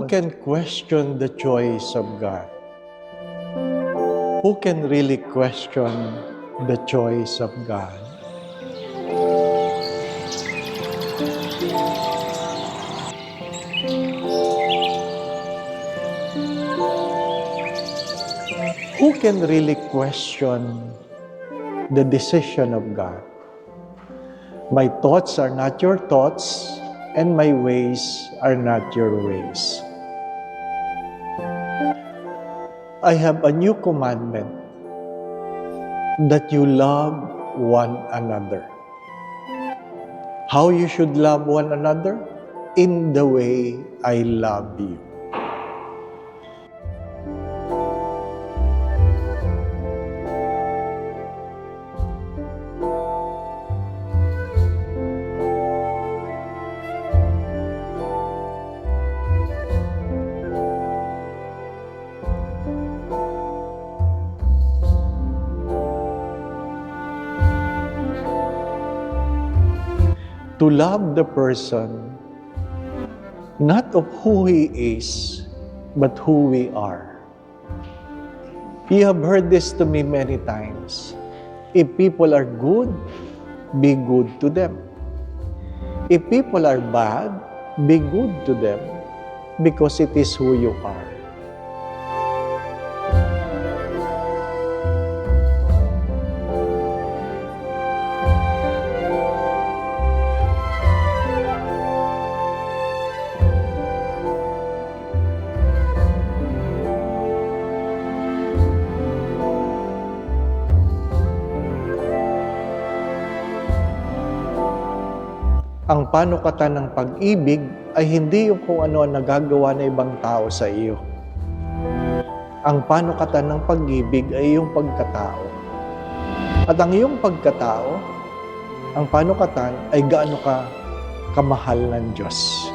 can question the choice of God? Who can really question the choice of God? Who can really question the decision of God? My thoughts are not your thoughts, and my ways are not your ways. I have a new commandment, that you love one another. How you should love one another? In the way I love you. To love the person, not of who he is, but who we are. You have heard this to me many times. If people are good, be good to them. If people are bad, be good to them, because it is who you are. Ang panukatan ng pag-ibig ay hindi yung kung ano ang nagagawa ng ibang tao sa iyo. Ang panukatan ng pag-ibig ay yung pagkatao. At ang iyong pagkatao, ang panukatan ay gaano ka kamahal ng Diyos.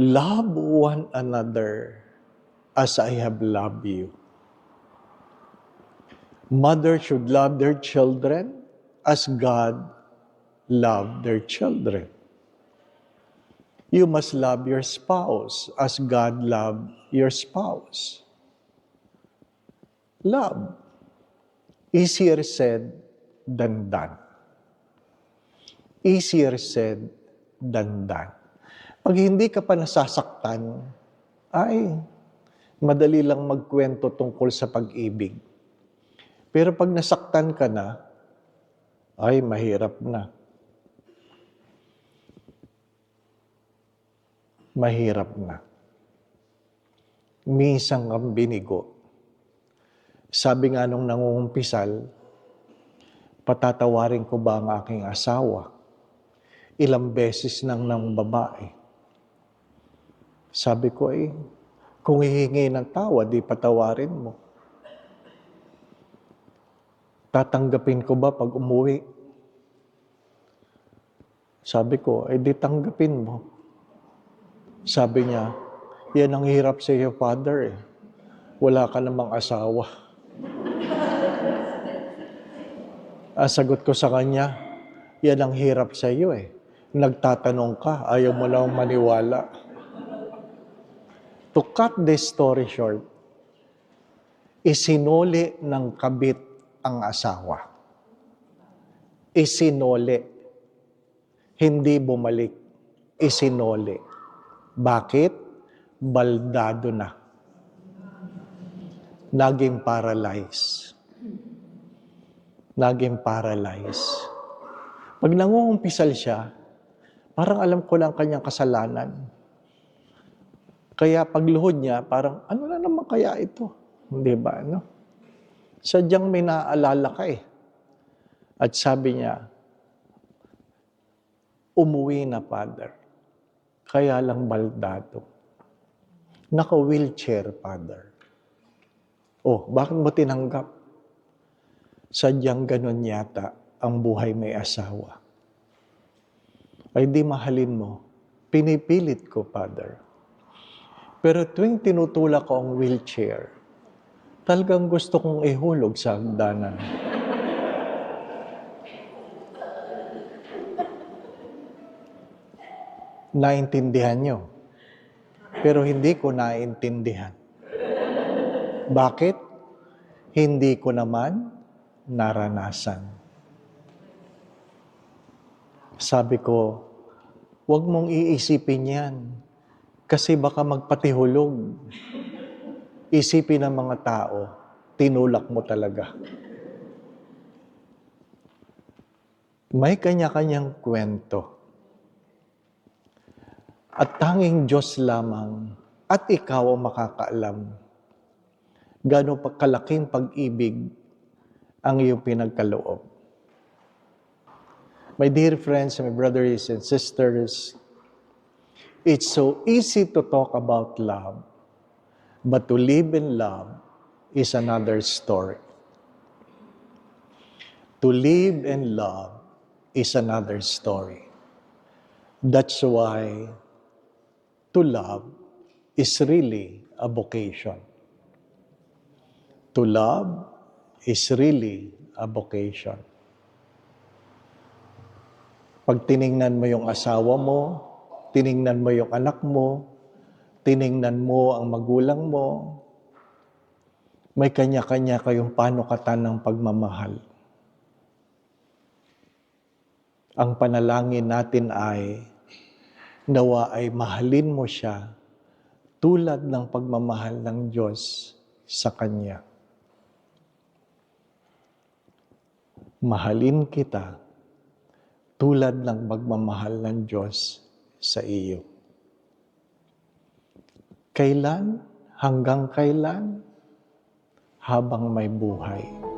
Love one another as I have loved you. Mothers should love their children as God loved their children. You must love your spouse as God loved your spouse. Love. Easier said than done. Easier said than done. Pag hindi ka pa nasasaktan, ay madali lang magkwento tungkol sa pag-ibig. Pero pag nasaktan ka na, ay mahirap na. Mahirap na. Minsan kang binigo. Sabi nga nung nangungumpisal, patatawarin ko ba ang aking asawa? Ilang beses nang babae. Sabi ko kung hihingi ng tawad, di patawarin mo. Tatanggapin ko ba pag umuwi? Sabi ko, di tanggapin mo. Sabi niya, yan ang hirap sa iyo, Father. Wala ka namang asawa. Sagot ko sa kanya, yan ang hirap sa iyo Nagtatanong ka, ayaw mo lang maniwala. To cut this story short, isinuli ng kabit ang asawa. Isinuli. Hindi bumalik. Isinuli. Bakit? Baldado na. Naging paralyzed. Naging paralyzed. Pag nangungumpisal siya, parang alam ko lang kanyang kasalanan. Kaya pagluhod niya, parang ano na naman kaya ito? Hindi ba? No? Sadyang may naaalala ka At sabi niya, umuwi na, Father. Kaya lang baldado. Naka-wheelchair, Father. Bakit mo tinanggap? Sadyang ganun yata ang buhay may asawa. Ay di mahalin mo. Pinipilit ko, Father. Pero tuwing tinutulak ko ang wheelchair, talagang gusto kong ihulog sa hagdanan. Naintindihan nyo. Pero hindi ko naintindihan. Bakit? Hindi ko naman naranasan. Sabi ko, huwag mong iisipin yan. Kasi baka magpatihulog. Isipin ng mga tao, tinulak mo talaga. May kanya-kanyang kwento. At tanging Diyos lamang at ikaw ang makakaalam gaano pa kalaking pag-ibig ang iyong pinagkaloob. My dear friends, my brothers and sisters, it's so easy to talk about love, but to live in love is another story. To live in love is another story. That's why to love is really a vocation. To love is really a vocation. Pag tiningnan mo yung asawa mo, tiningnan mo yung anak mo, tiningnan mo ang magulang mo, may kanya-kanya kayong panukatan ng pagmamahal. Ang panalangin natin ay, nawa ay mahalin mo siya tulad ng pagmamahal ng Diyos sa Kanya. Mahalin kita tulad ng pagmamahal ng Diyos sa iyo. Kailan? Hanggang kailan? Habang may buhay.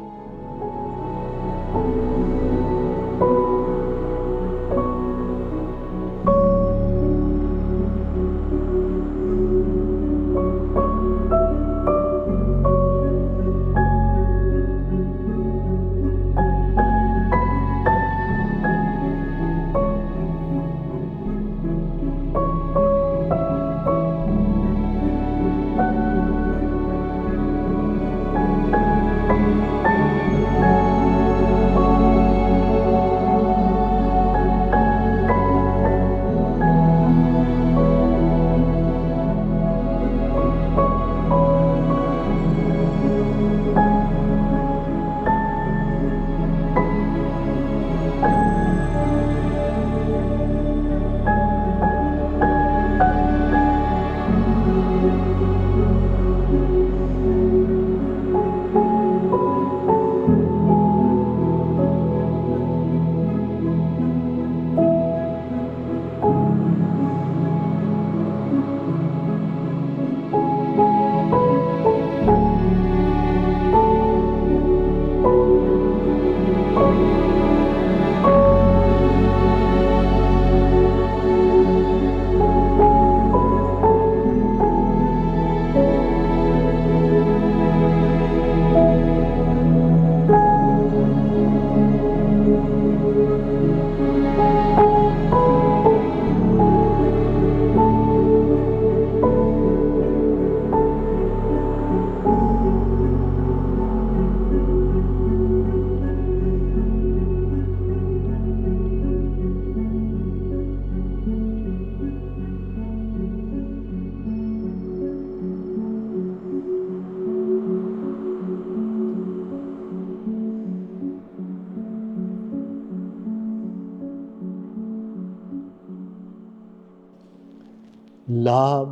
love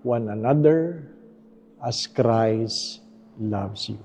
one another as Christ loves you.